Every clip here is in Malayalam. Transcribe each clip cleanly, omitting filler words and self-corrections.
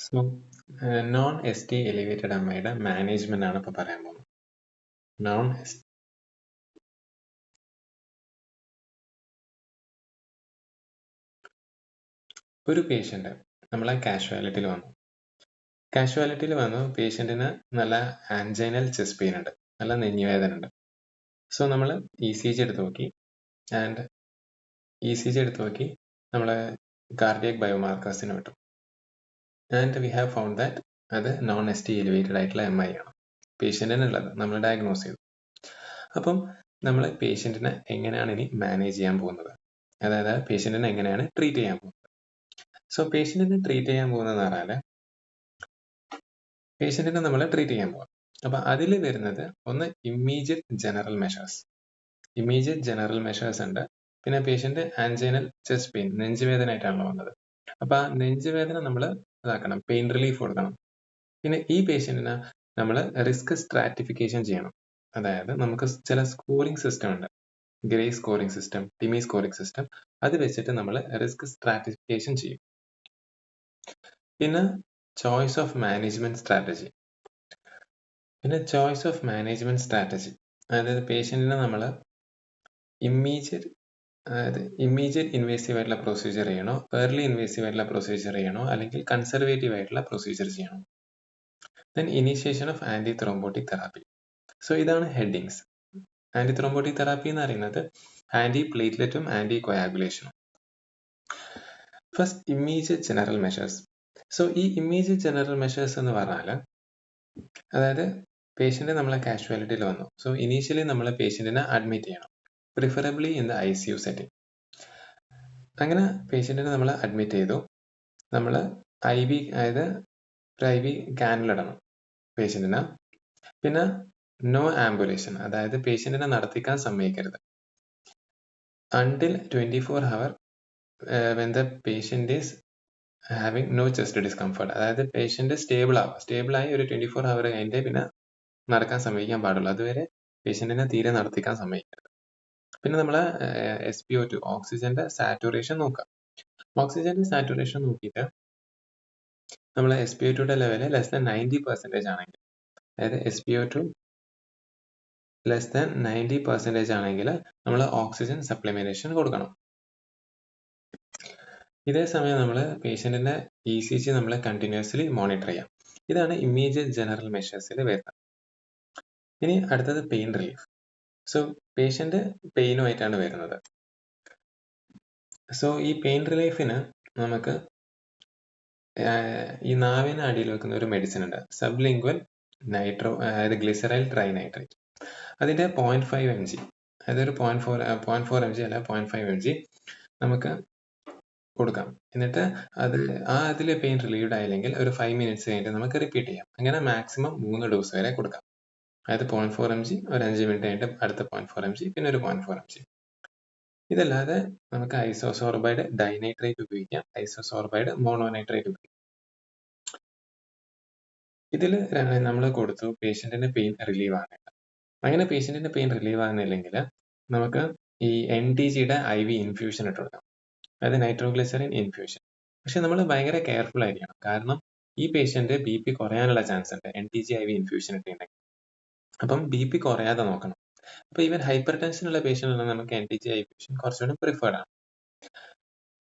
So known as T elevated അമ്മയുടെ മാനേജ്മെന്റ് ആണ് ഇപ്പോൾ പറയാൻ പോകുന്നത്. നോൺ എസ് ഒരു പേഷ്യന്റ് നമ്മളെ കാഷ്വാലിറ്റിയിൽ വന്നു പേഷ്യന്റിന് നല്ല ആൻജൈനൽ ചെസ്റ്റ് പെയിൻ ഉണ്ട്, നല്ല നെഞ്ഞുവേദന ഉണ്ട്. സോ നമ്മൾ ഇ സി ജി എടുത്ത് നോക്കി നമ്മളെ കാർഡിയക് ബയോമാർക്കേഴ്സിന് വിട്ടു. And we have found that അത് നോൺ എസ് ടി എലിവേറ്റഡ് ആയിട്ടുള്ള MI ആണ് പേഷ്യന്റിനുള്ളത്. നമ്മൾ ഡയഗ്നോസ് ചെയ്തു. അപ്പം നമ്മൾ പേഷ്യന്റിനെ എങ്ങനെയാണ് ഇനി മാനേജ് ചെയ്യാൻ പോകുന്നത്, അതായത് പേഷ്യന്റിനെ എങ്ങനെയാണ് ട്രീറ്റ് ചെയ്യാൻ പോകുന്നത്. സോ പേഷ്യന്റിനെ ട്രീറ്റ് ചെയ്യാൻ പോകുന്നതെന്ന് പറഞ്ഞാൽ പേഷ്യന്റിനെ നമ്മൾ ട്രീറ്റ് ചെയ്യാൻ പോകാം. അപ്പൊ അതിൽ വരുന്നത് ഒന്ന് ഇമ്മീഡിയറ്റ് ജനറൽ മെഷേഴ്സ് ഉണ്ട്. പിന്നെ പേഷ്യന്റ് ആൻജൈനൽ ചെസ്റ്റ് പെയിൻ, നെഞ്ചുവേദന ആയിട്ടാണല്ലോ വന്നത്. അപ്പൊ ആ നെഞ്ചുവേദന നമ്മൾ ഇതാക്കണം, പെയിൻ റിലീഫ് കൊടുക്കണം. പിന്നെ ഈ പേഷ്യന്റിന് നമ്മൾ റിസ്ക് സ്ട്രാറ്റിഫിക്കേഷൻ ചെയ്യണം. അതായത് നമുക്ക് ചില സ്കോറിംഗ് സിസ്റ്റം ഉണ്ട്, ഗ്രേ scoring system, TIMI scoring system. അത് വെച്ചിട്ട് നമ്മൾ റിസ്ക് സ്ട്രാറ്റിഫിക്കേഷൻ ചെയ്യും. പിന്നെ ചോയ്സ് ഓഫ് മാനേജ്മെന്റ് സ്ട്രാറ്റജി. അതായത് പേഷ്യന്റിനെ നമ്മൾ ഇമ്മീഡിയറ്റ് ഇൻവേസീവ് ആയിട്ടുള്ള പ്രൊസീജിയർ ചെയ്യണോ, ഏർലി ഇൻവേസീവ് ആയിട്ടുള്ള പ്രൊസീജിയർ ചെയ്യണോ, അല്ലെങ്കിൽ കൺസർവേറ്റീവ് ആയിട്ടുള്ള പ്രൊസീജിയർ ചെയ്യണോ. Then initiation of anti thrombotic therapy. So ഇതാണ് ഹെഡിങ്സ്. ആന്റി ത്രോംബോട്ടിക് തെറാപ്പി എന്ന് പറയുന്നത് ആന്റി പ്ലേറ്റ്ലെറ്റും ആന്റി കൊയാഗുലേഷനും. First immediate general measures. So ഈ ഇമ്മീഡിയറ്റ് ജനറൽ മെഷേഴ്സ് എന്ന് പറഞ്ഞാൽ, അതായത് പേഷ്യന്റ് നമ്മളെ കാഷ്വാലിറ്റിയിൽ വന്നു. സോ ഇനീഷ്യലി നമ്മൾ പേഷ്യന്റിനെ അഡ്മിറ്റ് ചെയ്യണം, preferably in the ICU setting. അങ്ങനെ പേഷ്യന്റിനെ നമ്മൾ അഡ്മിറ്റ് ചെയ്തു. നമ്മൾ IV, അതായത് ഒരു IV കാനുല ഇടണം പേഷ്യന്റിന്. പിന്നെ നോ ആംബുലേഷൻ, അതായത് പേഷ്യന്റിനെ നടത്തിക്കാൻ സമ്മതിക്കരുത് until 24 hour when the patient is having no chest discomfort. അതായത് പേഷ്യന്റ് സ്റ്റേബിൾ ആയി ഒരു 24 hour കഴിഞ്ഞിട്ട് പിന്നെ നടക്കാൻ സമ്മതിക്കാൻ പാടുള്ളൂ. അതുവരെ പേഷ്യന്റിനെ തീരെ നടത്തിക്കാൻ സമ്മതിക്കരുത്. പിന്നെ നമ്മൾ SpO2, ഓക്സിജന്റെ സാറ്റുറേഷൻ നോക്കാം. ഓക്സിജന്റെ സാറ്റുറേഷൻ നോക്കിയിട്ട് നമ്മൾ SpO2യുടെ ലെവല് ലെസ് ദാൻ 90% ആണെങ്കിൽ, അതായത് SpO2 ലെസ് ദാൻ 90% ആണെങ്കിൽ നമ്മൾ ഓക്സിജൻ സപ്ലിമെന്റേഷൻ കൊടുക്കണം. ഇതേ സമയം നമ്മൾ പേഷ്യന്റിന്റെ ECG നമ്മൾ കണ്ടിന്യൂസ്ലി മോണിറ്റർ ചെയ്യാം. ഇതാണ് ഇമ്മീഡിയറ്റ് ജനറൽ മെഷേഴ്സിൽ വരുന്നത്. ഇനി അടുത്തത് പെയിൻ റിലീഫ്. സോ പേഷ്യന്റ് പെയിനുമായിട്ടാണ് വരുന്നത്. സോ ഈ പെയിൻ റിലീഫിന് നമുക്ക് ഈ നാവിന് അടിയിൽ വെക്കുന്ന ഒരു മെഡിസിൻ ഉണ്ട്, സബ്ലിംഗ്വൽ നൈട്രോ, അതായത് ഗ്ലിസറൈൽ ട്രൈനൈട്രേറ്റ്. അതിന്റെ 0.5 mg, അതായത് ഒരു 0.4 mg അല്ല 0.5 mg നമുക്ക് കൊടുക്കാം. എന്നിട്ട് അതിൽ പെയിൻ റിലീവ്ഡ് ആയില്ലെങ്കിൽ ഒരു 5 minutes കഴിഞ്ഞിട്ട് നമുക്ക് റിപ്പീറ്റ് ചെയ്യാം. അങ്ങനെ മാക്സിമം 3 ഡോസ് വരെ കൊടുക്കാം. അതായത് 0.4 mg, ഒരു 5 മിനിറ്റ് കഴിഞ്ഞിട്ട് അടുത്ത 0.4 mg, പിന്നെ ഒരു 0.4 mg. ഇതല്ലാതെ നമുക്ക് ഐസോസോർബൈഡ് ഡൈനൈട്രേറ്റ് ഉപയോഗിക്കാം, ഐസോസോർബൈഡ് മോണോനൈട്രേറ്റ് ഉപയോഗിക്കാം. ഇതിൽ നമ്മൾ കൊടുത്തു പേഷ്യന്റിന്റെ പെയിൻ റിലീവ് ആകുന്നില്ല. അങ്ങനെ പേഷ്യന്റിന്റെ പെയിൻ റിലീവ് ആകുന്നില്ലെങ്കിൽ നമുക്ക് ഈ NTGയുടെ IV ഇൻഫ്യൂഷൻ ഇട്ട് കൊടുക്കാം, അതായത് നൈട്രോഗ്ലിസറിൻ ഇൻഫ്യൂഷൻ. പക്ഷെ നമ്മൾ ഭയങ്കര കെയർഫുൾ ആയിരിക്കണം, കാരണം ഈ പേഷ്യന്റ് BP കുറയാനുള്ള ചാൻസ് ഉണ്ട് NTG IV ഇൻഫ്യൂഷൻ ഇട്ടുണ്ടെങ്കിൽ. അപ്പം BP കുറയാതെ നോക്കണം. അപ്പൊ ഈവൻ ഹൈപ്പർ ടെൻഷൻ ഉള്ള പേഷ്യന്റ് ആണെങ്കിൽ നമുക്ക് NTG IV ഇൻഫ്യൂഷൻ കുറച്ചുകൂടി പ്രിഫേർഡ് ആണ്.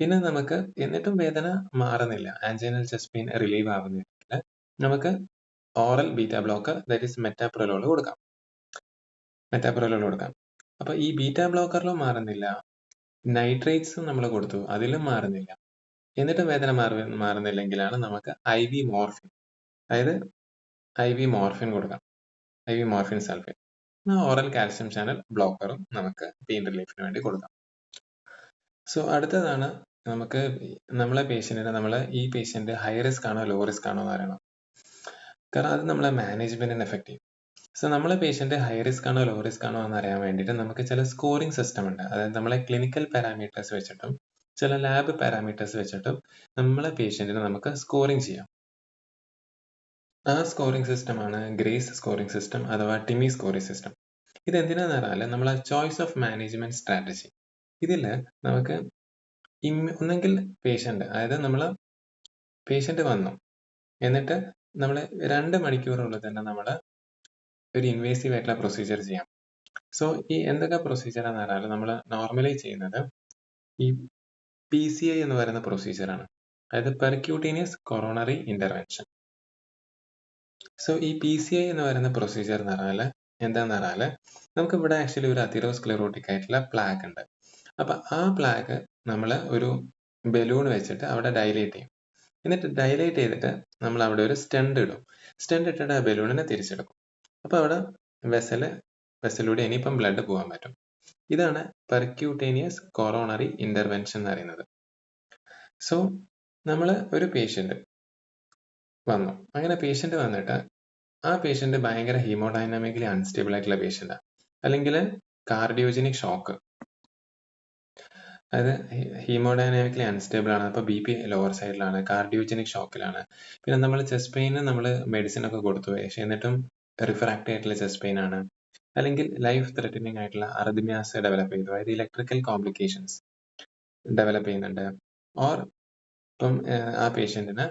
പിന്നെ നമുക്ക് എന്നിട്ടും വേദന മാറുന്നില്ല, ആൻജൈനൽ ചെസ്റ്റ് പെയിൻ റിലീവ് ആവുന്നില്ലെങ്കിൽ നമുക്ക് oral beta blocker, that is metoprolol കൊടുക്കാം. അപ്പൊ ഈ ബീറ്റ ബ്ലോക്കറിലും മാറുന്നില്ല, നൈട്രേറ്റ്സ് നമ്മൾ കൊടുത്തു, അതിലും മാറുന്നില്ല, എന്നിട്ടും വേദന മാറുന്നില്ലെങ്കിലാണ് നമുക്ക് IV മോർഫിൻ, അതായത് IV മോർഫിൻ കൊടുക്കാം, IV morphine sulphate. Oral calcium channel ബ്ലോക്കറും നമുക്ക് പെയിൻ റിലീഫിന് വേണ്ടി കൊടുക്കാം. സോ അടുത്തതാണ് നമുക്ക് ഈ പേഷ്യന്റ് ഹൈ റിസ്ക് ആണോ ലോ റിസ്ക് ആണോ എന്ന് അറിയണം, കാരണം അത് നമ്മളെ മാനേജ്മെന്റിന് എഫക്ട് ചെയ്യും. സോ നമ്മളെ പേഷ്യന്റ് ഹൈ റിസ്ക് ആണോ ലോ റിസ്ക് ആണോ എന്ന് അറിയാൻ വേണ്ടിയിട്ട് നമുക്ക് ചില സ്കോറിംഗ് സിസ്റ്റം ഉണ്ട്. അതായത് നമ്മളെ ക്ലിനിക്കൽ പാരാമീറ്റേഴ്സ് വെച്ചിട്ടും ചില ലാബ് പാരാമീറ്റേഴ്സ് വെച്ചിട്ടും നമ്മളെ പേഷ്യന്റിനെ നമുക്ക് സ്കോറിംഗ് ചെയ്യാം. ആ സ്കോറിംഗ് സിസ്റ്റമാണ് ഗ്രേസ് സ്കോറിംഗ് സിസ്റ്റം അഥവാ ടിമി സ്കോറിംഗ് സിസ്റ്റം. ഇത് എന്തിനാന്ന് പറഞ്ഞാൽ നമ്മളെ ചോയ്സ് ഓഫ് മാനേജ്മെന്റ് സ്ട്രാറ്റജി. ഇതിൽ നമുക്ക് ഒന്നെങ്കിൽ പേഷ്യന്റ്, അതായത് പേഷ്യന്റ് വന്നു, എന്നിട്ട് നമ്മൾ 2 മണിക്കൂറിനുള്ളിൽ തന്നെ നമ്മൾ ഒരു ഇൻവേസീവ് ആയിട്ടുള്ള പ്രൊസീജിയർ ചെയ്യാം. സോ ഈ എന്തൊക്കെ പ്രൊസീജിയർ എന്ന് പറഞ്ഞാൽ നമ്മൾ നോർമലി ചെയ്യുന്നത് ഈ PCI എന്ന് പറയുന്ന പ്രൊസീജിയർ ആണ്. അതായത് പെർക്യൂട്ടേനിയസ് കൊറോണറി ഇന്റർവെൻഷൻ. സോ ഈ PCI എന്ന് പറയുന്ന പ്രൊസീജിയർ എന്ന് പറഞ്ഞാൽ എന്താന്ന് പറഞ്ഞാൽ നമുക്ക് ഇവിടെ ആക്ച്വലി ഒരു അതിറോസ്ക്ലെറോട്ടിക് ആയിട്ടുള്ള പ്ലാക്ക് ഉണ്ട്. അപ്പൊ ആ പ്ലാക്ക് നമ്മൾ ഒരു ബലൂൺ വെച്ചിട്ട് അവിടെ ഡൈലേറ്റ് ചെയ്യും. എന്നിട്ട് ഡൈലേറ്റ് ചെയ്തിട്ട് നമ്മൾ അവിടെ ഒരു സ്റ്റെൻഡ് ഇടും. സ്റ്റെൻഡ് ഇട്ടിട്ട് ആ ബലൂണിനെ തിരിച്ചെടുക്കും. അപ്പൊ അവിടെ വെസലിലൂടെ ഇനിയിപ്പം ബ്ലഡ് പോകാൻ പറ്റും. ഇതാണ് പെർക്യൂട്ടേനിയസ് കൊറോണറി ഇന്റർവെൻഷൻ എന്ന് പറയുന്നത്. സോ നമ്മൾ ഒരു പേഷ്യന്റ് വന്നു. അങ്ങനെ പേഷ്യന്റ് വന്നിട്ട് ആ പേഷ്യന്റ് ഭയങ്കര ഹീമോഡൈനാമിക്കലി അൺസ്റ്റേബിൾ ആയിട്ടുള്ള പേഷ്യന്റാണ്, അല്ലെങ്കിൽ കാർഡിയോജനിക് ഷോക്ക്, അതായത് ഹീമോഡൈനാമിക്കലി അൺസ്റ്റേബിൾ ആണ്. അപ്പോൾ BP ലോവർ സൈഡിലാണ്, കാർഡിയോജനിക് ഷോക്കിലാണ്. പിന്നെ നമ്മൾ ചെസ്റ്റ് പെയിന് നമ്മൾ മെഡിസിൻ ഒക്കെ കൊടുത്തു, പക്ഷെ എന്നിട്ടും റിഫ്രാക്റ്ററി ആയിട്ടുള്ള ചെസ്റ്റ് പെയിൻ ആണ്, അല്ലെങ്കിൽ ലൈഫ് ത്രെറ്റനിങ് ആയിട്ടുള്ള അർദ്മിയാസ് ഡെവലപ്പ് ചെയ്തു, അതായത് ഇലക്ട്രിക്കൽ കോംപ്ലിക്കേഷൻസ് ഡെവലപ്പ് ചെയ്യുന്നുണ്ട്. ഓർ ഇപ്പം ആ പേഷ്യന്റിന്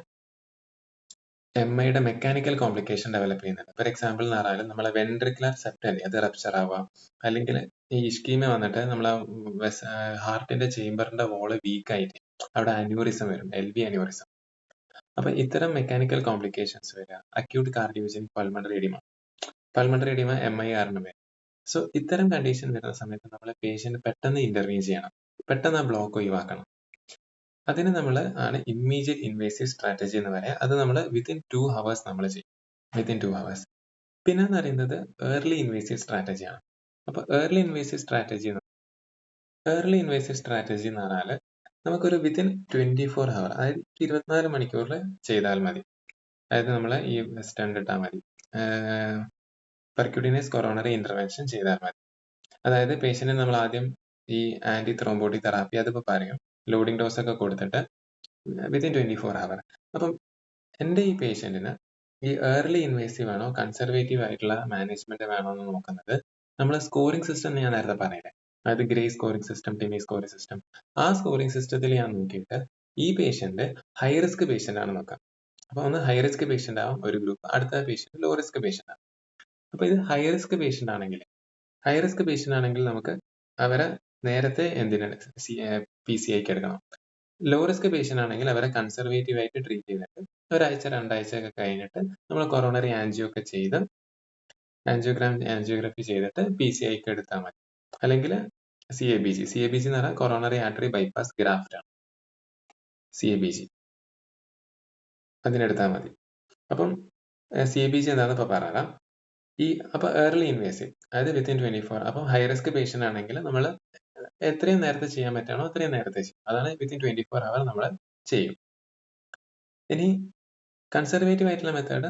MIയുടെ മെക്കാനിക്കൽ കോംപ്ലിക്കേഷൻ ഡെവലപ്പ് ചെയ്യുന്നുണ്ട്. ഫോർ എക്സാമ്പിൾ എന്ന് പറഞ്ഞാൽ നമ്മളെ വെൻട്രിക്കുലർ സെപ്റ്റം അത് റപ്ചർ ആവാം, അല്ലെങ്കിൽ ഈ ഇഷ്കീമിയ വന്നിട്ട് നമ്മളെ ഹാർട്ടിന്റെ ചേംബറിന്റെ വോള് വീക്ക് ആയിട്ട് അവിടെ അന്യൂറിസം വരും, LV അന്യൂറിസം. അപ്പൊ ഇത്തരം മെക്കാനിക്കൽ കോംപ്ലിക്കേഷൻസ് വരിക, acute cardiogenic pulmonary oedema MI കാരണം വരും. സോ ഇത്തരം കണ്ടീഷൻ വരുന്ന സമയത്ത് നമ്മൾ പേഷ്യന്റ് പെട്ടെന്ന് ഇന്റർവ്യൂ ചെയ്യണം, പെട്ടെന്ന് ആ ബ്ലോക്ക് ഒഴിവാക്കണം. അതിന് നമ്മൾ ആണ് ഇമ്മീഡിയറ്റ് ഇൻവേസീവ് സ്ട്രാറ്റജി എന്ന് പറയാം. അത് നമ്മൾ വിത്തിൻ 2 hours നമ്മൾ ചെയ്യും, വിത്തിൻ 2 hours. പിന്നെ എന്ന് പറയുന്നത് ഏർലി ഇൻവേസീവ് സ്ട്രാറ്റജി ആണ്. അപ്പൊ ഏർലി ഇൻവേസീവ് സ്ട്രാറ്റജി എന്ന് പറഞ്ഞാൽ നമുക്കൊരു വിത്തിൻ 24 hour, അതായത് 24 മണിക്കൂറിൽ ചെയ്താൽ മതി. അതായത് നമ്മൾ ഈ സ്റ്റണ്ട് ഇട്ടാൽ മതി, പെർക്യൂട്ടേനിയസ് കൊറോണറി ഇന്റർവെൻഷൻ ചെയ്താൽ മതി. അതായത് പേഷ്യന്റിന് നമ്മൾ ആദ്യം ഈ ആന്റി ത്രോംബോട്ടിക് തെറാപ്പി അതിപ്പോൾ പറയും, ലോഡിംഗ് ഡോസ് ഒക്കെ കൊടുത്തിട്ട് വിത്തിൻ 24 hour. അപ്പം എൻ്റെ ഈ പേഷ്യന്റിന് ഈ ഏർലി ഇൻവേസീവ് ആണോ കൺസർവേറ്റീവ് ആയിട്ടുള്ള മാനേജ്മെന്റ് വേണോ എന്ന് നോക്കുന്നത് നമ്മൾ സ്കോറിംഗ് സിസ്റ്റം ഞാൻ നേരത്തെ പറയില്ലേ, അതായത് ഗ്രേ scoring system, TIMI scoring system. ആ സ്കോറിംഗ് സിസ്റ്റത്തിൽ ഞാൻ നോക്കിയിട്ട് ഈ പേഷ്യന്റ് ഹൈ റിസ്ക് പേഷ്യന്റ് ആണ് നോക്കാം. അപ്പൊ ഒന്ന് ഹൈ റിസ്ക് പേഷ്യന്റ് ആവും ഒരു ഗ്രൂപ്പ്, അടുത്ത പേഷ്യന്റ് ലോ റിസ്ക് പേഷ്യന്റ് ആണ്. അപ്പൊ ഇത് ഹൈ റിസ്ക് പേഷ്യന്റ് ആണെങ്കിൽ നമുക്ക് അവരെ നേരത്തെ എന്തിനാണ് PCIക്ക് എടുക്കണം. ലോ റിസ്ക് പേഷ്യന്റ് ആണെങ്കിൽ അവരെ കൺസർവേറ്റീവ് ആയിട്ട് ട്രീറ്റ് ചെയ്തിട്ട് ഒരാഴ്ച 2 ആഴ്ച ഒക്കെ കഴിഞ്ഞിട്ട് നമ്മൾ കൊറോണറി ആൻജിയോ ഒക്കെ ചെയ്ത് ആൻജിയോഗ്രാഫി ചെയ്തിട്ട് PCIക്ക് എടുത്താൽ മതി. അല്ലെങ്കിൽ CABG എന്ന് പറഞ്ഞാൽ കൊറോണറി ആർട്ടറി ബൈപ്പാസ് ഗ്രാഫ്റ്റ് ആണ്, CABG, അതിനെടുത്താൽ മതി. അപ്പം CABG എന്താണെന്ന് ഇപ്പൊ പറയാം. അപ്പൊ ഏർലി ഇൻവേസീവ്, അതായത് വിത്തിൻ 24. അപ്പം ഹൈ റിസ്ക് പേഷ്യന്റ് ആണെങ്കിൽ നമ്മൾ എത്രയും നേരത്തെ ചെയ്യാൻ പറ്റണോ അത്രയും നേരത്തെ ചെയ്യും. അതാണ് വിത്തിൻ 24 hour നമ്മൾ ചെയ്യും. ഇനി കൺസർവേറ്റീവ് ആയിട്ടുള്ള മെത്തേഡ്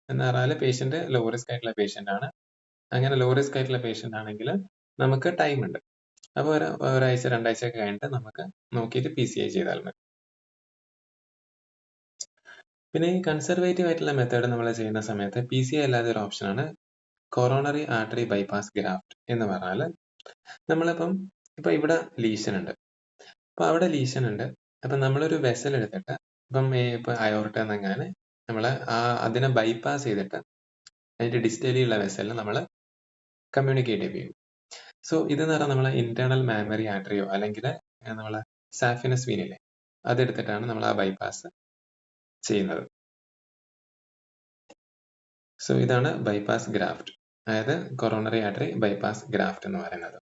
എന്ന് പറഞ്ഞാൽ പേഷ്യന്റ് ലോ റിസ്ക് ആയിട്ടുള്ള പേഷ്യന്റ് ആണ്. അങ്ങനെ ലോ റിസ്ക് ആയിട്ടുള്ള പേഷ്യന്റ് ആണെങ്കിൽ നമുക്ക് ടൈം ഉണ്ട്. അപ്പോൾ ഒരാഴ്ച 2 ആഴ്ച ഒക്കെ കഴിഞ്ഞിട്ട് നമുക്ക് നോക്കിയിട്ട് PCI ചെയ്താൽ മതി. പിന്നെ ഈ കൺസർവേറ്റീവ് ആയിട്ടുള്ള മെത്തേഡ് നമ്മൾ ചെയ്യുന്ന സമയത്ത് PCI അല്ലാതെ ഒരു ഓപ്ഷനാണ് കൊറോണറി ആർട്ടറി ബൈപ്പാസ് ഗ്രാഫ്റ്റ് എന്ന് പറഞ്ഞാൽ നമ്മളിപ്പം ഇപ്പൊ ഇവിടെ ലീഷൻ ഉണ്ട്, അപ്പൊ അവിടെ ലീഷൻ ഉണ്ട്. അപ്പൊ നമ്മളൊരു വെസൽ എടുത്തിട്ട് ഇപ്പൊ അയോർട്ട എന്നങ്ങനെ നമ്മള് അതിനെ ബൈപ്പാസ് ചെയ്തിട്ട് അതിന്റെ ഡിസ്റ്റലിയുള്ള വെസലിന് നമ്മൾ കമ്മ്യൂണിക്കേറ്റ് ചെയ്യും. സോ ഇതെന്ന് പറഞ്ഞാൽ നമ്മളെ ഇന്റേണൽ മാമറി ആർട്ടറിയോ അല്ലെങ്കിൽ നമ്മളെ സാഫിനസ് വീനില്ലേ അതെടുത്തിട്ടാണ് നമ്മൾ ആ ബൈപ്പാസ് ചെയ്യുന്നത്. സോ ഇതാണ് ബൈപ്പാസ് ഗ്രാഫ്റ്റ്, അതായത് കൊറോണറി ആർട്ടറി ബൈപ്പാസ് ഗ്രാഫ്റ്റ് എന്ന് പറയുന്നത്.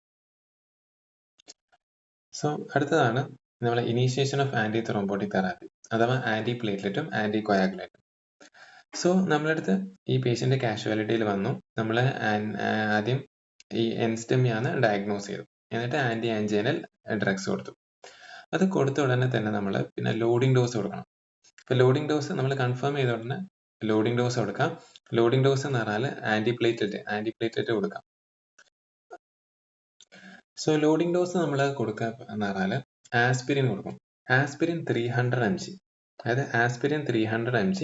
സോ അടുത്തതാണ് നമ്മളെ initiation of anti thrombotic therapy അഥവാ ആന്റി പ്ലേറ്റ്ലെറ്റും ആന്റി കൊയാഗുലേറ്റും. സോ നമ്മളടുത്ത് ഈ പേഷ്യന്റ് കാഷ്വാലിറ്റിയിൽ വന്നു, നമ്മൾ ആദ്യം ഈ എൻസ്റ്റമിയാണ് ഡയഗ്നോസ് ചെയ്തു, എന്നിട്ട് ആന്റി ആൻജിനൽ ഡ്രഗ്സ് കൊടുത്തു. അത് കൊടുത്ത ഉടനെ തന്നെ നമ്മൾ പിന്നെ ലോഡിംഗ് ഡോസ് കൊടുക്കണം. ഇപ്പൊ ലോഡിംഗ് ഡോസ് നമ്മൾ കൺഫേം ചെയ്ത ഉടനെ ലോഡിംഗ് ഡോസ് കൊടുക്കാം. ലോഡിംഗ് ഡോസ് എന്ന് പറഞ്ഞാൽ ആന്റി പ്ലേറ്റ്ലെറ്റ് കൊടുക്കാം. സോ ലോഡിംഗ് ഡോസ് നമ്മൾ കൊടുക്കുക എന്ന് പറഞ്ഞാൽ ആസ്പിരിൻ കൊടുക്കും. ആസ്പിരിൻ 300 mg, അതായത് aspirin 300 mg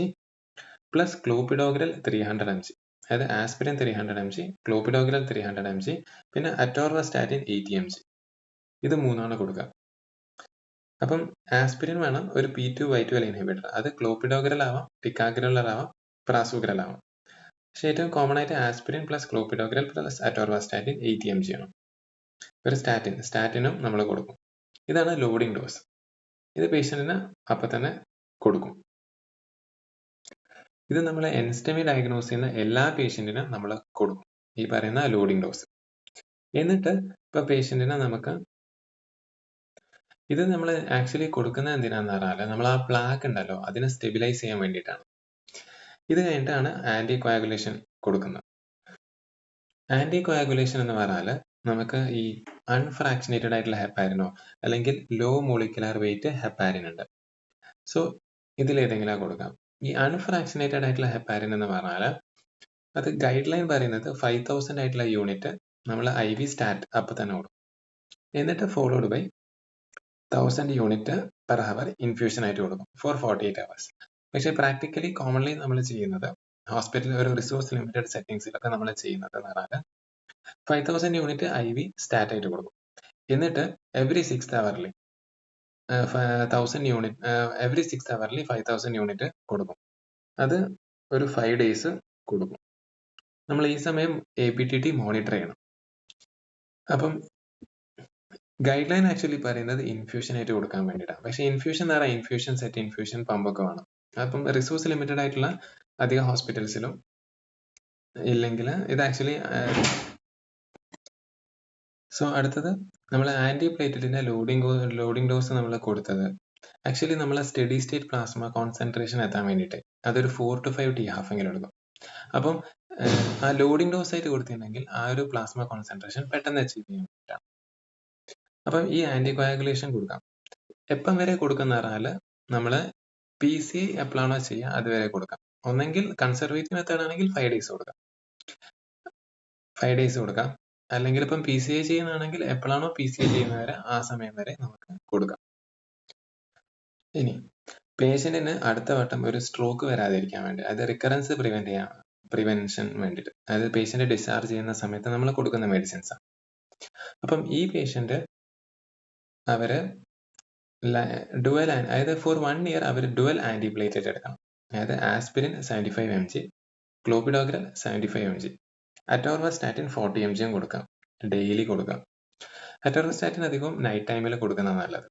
plus clopidogrel 300 mg, അതായത് ആസ്പിരിൻ 300 mg, ക്ലോപ്പിഡോഗ്രൽ 300 mg, പിന്നെ അറ്റോർവാസ്റ്റാറ്റിൻ 80 mg. ഇത് മൂന്നാണ് കൊടുക്കുക. അപ്പം ആസ്പിരിൻ വേണം, ഒരു P2Y12 ഇൻഹിബിറ്റർ. അത് ക്ലോപ്പിഡോഗ്രൽ ആവാം, ടിക്കാഗ്രിലർ ആവാം, പ്രാസുഗ്രൽ ആവാം. പക്ഷെ ഏറ്റവും കോമൺ ആയിട്ട് aspirin plus clopidogrel plus atorvastatin 80 mg ആണ്. ഒരു സ്റ്റാറ്റിനും നമ്മൾ കൊടുക്കും. ഇതാണ് ലോഡിംഗ് ഡോസ്. ഇത് പേഷ്യന്റിന് അപ്പം തന്നെ കൊടുക്കും. ഇത് നമ്മൾ എൻസ്റ്റമി ഡയഗ്നോസ് ചെയ്യുന്ന എല്ലാ പേഷ്യന്റിനും നമ്മൾ കൊടുക്കും ഈ പറയുന്ന ലോഡിംഗ് ഡോസ്. എന്നിട്ട് ഇപ്പൊ പേഷ്യന്റിനെ നമുക്ക് ഇത് നമ്മൾ ആക്ച്വലി കൊടുക്കുന്നത് എന്തിനാന്ന് പറഞ്ഞാൽ നമ്മൾ ആ പ്ലാക്ക് ഉണ്ടല്ലോ അതിനെ സ്റ്റെബിലൈസ് ചെയ്യാൻ വേണ്ടിയിട്ടാണ്. ഇത് കഴിഞ്ഞിട്ടാണ് ആന്റി കോയാഗുലേഷൻ കൊടുക്കുന്നത്. ആന്റി കോയാഗുലേഷൻ എന്ന് പറഞ്ഞാൽ നമുക്ക് ഈ അൺഫ്രാക്ഷനേറ്റഡ് ആയിട്ടുള്ള ഹെപ്പാരിനോ അല്ലെങ്കിൽ ലോ മോളിക്കുലർ വെയിറ്റ് ഹെപ്പാരിൻ ഉണ്ട്. സോ ഇതിലേതെങ്കിലും കൊടുക്കാം. ഈ അൺഫ്രാക്ഷനേറ്റഡ് ആയിട്ടുള്ള ഹെപ്പാരിൻ എന്ന് പറഞ്ഞാൽ അത് ഗൈഡ് ലൈൻ പറയുന്നത് 5000 ആയിട്ടുള്ള യൂണിറ്റ് നമ്മൾ IV സ്റ്റാറ്റ് അപ്പം തന്നെ കൊടുക്കും. എന്നിട്ട് followed by 1000 unit per hour infusion ആയിട്ട് കൊടുക്കും ഫോർ 48 hours. പക്ഷേ പ്രാക്ടിക്കലി കോമൺലി നമ്മൾ ചെയ്യുന്നത് ഹോസ്പിറ്റൽ ഒരു റിസോഴ്സ് ലിമിറ്റഡ് സെറ്റിംഗ്സിലൊക്കെ നമ്മൾ ചെയ്യുന്നത് എന്ന് പറഞ്ഞാൽ 5000 യൂണിറ്റ് IV സ്റ്റാറ്റ് ആയിട്ട് കൊടുക്കും. എന്നിട്ട് every 6th hourly 1000 unit every 6th hourly 5000 unit കൊടുക്കും. അത് ഒരു 5 days കൊടുക്കും. നമ്മൾ ഈ സമയം APTT മോണിറ്റർ ചെയ്യണം. അപ്പം ഗൈഡ് ലൈൻ ആക്ച്വലി പറയുന്നത് ഇൻഫ്യൂഷൻ ആയിട്ട് കൊടുക്കാൻ വേണ്ടിയിട്ടാണ്. പക്ഷേ ഇൻഫ്യൂഷൻ എന്ന് പറഞ്ഞാൽ ഇൻഫ്യൂഷൻ സെറ്റ്, ഇൻഫ്യൂഷൻ പമ്പൊക്കെ വേണം. അപ്പം റിസോഴ്സ് ലിമിറ്റഡ് ആയിട്ടുള്ള അധിക ഹോസ്പിറ്റൽസിലും ഇല്ലെങ്കിൽ ഇത് ആക്ച്വലി സോ അടുത്തത് നമ്മൾ ആന്റി പ്ലേറ്ററ്റിന്റെ ലോഡിംഗ് ഡോസ് നമ്മൾ കൊടുത്തത് ആക്ച്വലി നമ്മൾ സ്റ്റഡി സ്റ്റേറ്റ് പ്ലാസ്മ കോൺസെൻട്രേഷൻ എത്താൻ വേണ്ടിയിട്ട് അതൊരു 4 to 5 THz എങ്കിലും എടുക്കും. അപ്പം ആ ലോഡിംഗ് ഡോസ് ആയിട്ട് കൊടുത്തിട്ടുണ്ടെങ്കിൽ ആ ഒരു പ്ലാസ്മ കോൺസെൻട്രേഷൻ പെട്ടെന്ന് അച്ചീവ് ചെയ്യാൻ വേണ്ടിയിട്ടാണ്. അപ്പം ഈ ആന്റി കോയാഗുലേഷൻ കൊടുക്കാം. എപ്പം വരെ കൊടുക്കുന്ന പറഞ്ഞാൽ നമ്മൾ PCI എപ്പോഴാണോ ചെയ്യുക അതുവരെ കൊടുക്കാം. ഒന്നെങ്കിൽ കൺസർവേറ്റീവ് മെത്തേഡ് ആണെങ്കിൽ 5 days കൊടുക്കാം, 5 days കൊടുക്കാം. അല്ലെങ്കിൽ ഇപ്പം PCI ചെയ്യുന്നതാണെങ്കിൽ എപ്പോഴാണോ PCI ചെയ്യുന്നവരെ ആ സമയം വരെ നമുക്ക് കൊടുക്കാം. ഇനി പേഷ്യന്റിന് അടുത്ത വട്ടം ഒരു സ്ട്രോക്ക് വരാതിരിക്കാൻ വേണ്ടി, അത് റിക്കറൻസ് പ്രിവെൻഷൻ വേണ്ടിയിട്ട്, അതായത് പേഷ്യന്റ് ഡിസ്ചാർജ് ചെയ്യുന്ന സമയത്ത് നമ്മൾ കൊടുക്കുന്ന മെഡിസിൻസ് ആണ്. അപ്പം ഈ പേഷ്യന്റ് അവര് അതായത് ഫോർ 1 year അവർ ഡുവൽ ആന്റിപ്ലേറ്റഡ് എടുക്കണം. അതായത് aspirin 75 mg, clopidogrel 75 mg, atorvastatin 40 mg കൊടുക്കാം, ഡെയിലി കൊടുക്കാം. അറ്റോർവാസ്റ്റാറ്റിൻ അധികം നൈറ്റ് ടൈമിൽ കൊടുക്കുന്നത് നല്ലത്.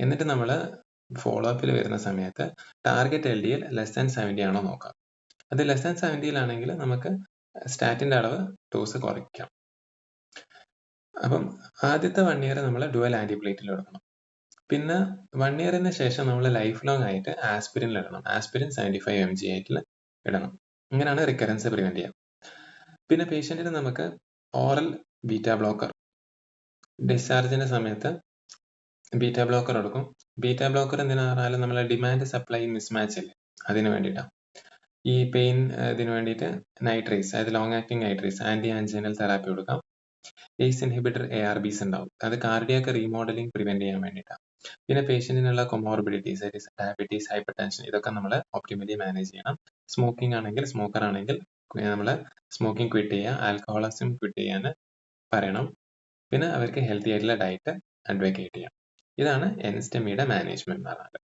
എന്നിട്ട് നമ്മൾ ഫോളോ അപ്പിൽ വരുന്ന സമയത്ത് ടാർഗറ്റ് LDL ലെസ് ദാൻ 70 ആണോ നോക്കാം. അത് ലെസ് ദാൻ 70 ആണെങ്കിൽ നമുക്ക് സ്റ്റാറ്റിന്റെ അളവ് ഡോസ് കുറയ്ക്കാം. അപ്പം ആദ്യത്തെ 1 year നമ്മൾ ഡുവൽ ആന്റിപ്ലേറ്റിൽ എടുക്കണം. പിന്നെ 1 yearന് ശേഷം നമ്മൾ ലൈഫ് ലോങ് ആയിട്ട് ആസ്പിരിനിൽ ഇടണം. ആസ്പിരിൻ 75 mg ആയിട്ട് ഇടണം. ഇങ്ങനെയാണ് റിക്കറൻസ് പ്രിവെന്റ് ചെയ്യാം. പിന്നെ പേഷ്യന്റിന് നമുക്ക് ഓറൽ ബീറ്റാ ബ്ലോക്കർ ഡിസ്ചാർജിന്റെ സമയത്ത് ബീറ്റാ ബ്ലോക്കർ എടുക്കും. ബീറ്റാ ബ്ലോക്കർ എന്തിനാ പറഞ്ഞാൽ നമ്മളെ ഡിമാൻഡ് സപ്ലൈ മിസ്മാച്ച് ഇല്ലേ അതിന് വേണ്ടിയിട്ടാണ്. ഈ പെയിൻ ഇതിന് വേണ്ടിയിട്ട് നൈട്രേസ്, അതായത് ലോങ് ആക്ടിങ് നൈട്രേസ് ആന്റി ആൻജിനൽ തെറാപ്പി കൊടുക്കാം. ACE ഇൻഹിബിറ്റർ ARBs ഉണ്ടാവും, അത് കാർഡിയാക് റീമോഡലിംഗ് പ്രിവെന്റ് ചെയ്യാൻ വേണ്ടിയിട്ടാണ്. പിന്നെ പേഷ്യന്റിനുള്ള കൊമോർബിഡിറ്റീസ്, ഡയബറ്റീസ്, ഹൈപ്പർ ടെൻഷൻ, ഇതൊക്കെ നമ്മൾ ഒപ്റ്റിമലി മാനേജ് ചെയ്യണം. സ്മോക്കിംഗ് ആണെങ്കിൽ, സ്മോക്കർ ആണെങ്കിൽ നമ്മൾ സ്മോക്കിംഗ് ക്വിറ്റ് ചെയ്യുക, ആൽക്കഹോളിസം ക്വിറ്റ് ചെയ്യാൻ പറയണം. പിന്നെ അവർക്ക് ഹെൽത്തി ആയിട്ടുള്ള ഡയറ്റ് അഡ്വക്കേറ്റ് ചെയ്യാം. ഇതാണ് എൻസ്റ്റമിയുടെ മാനേജ്മെന്റ് എന്ന് പറഞ്ഞാൽ.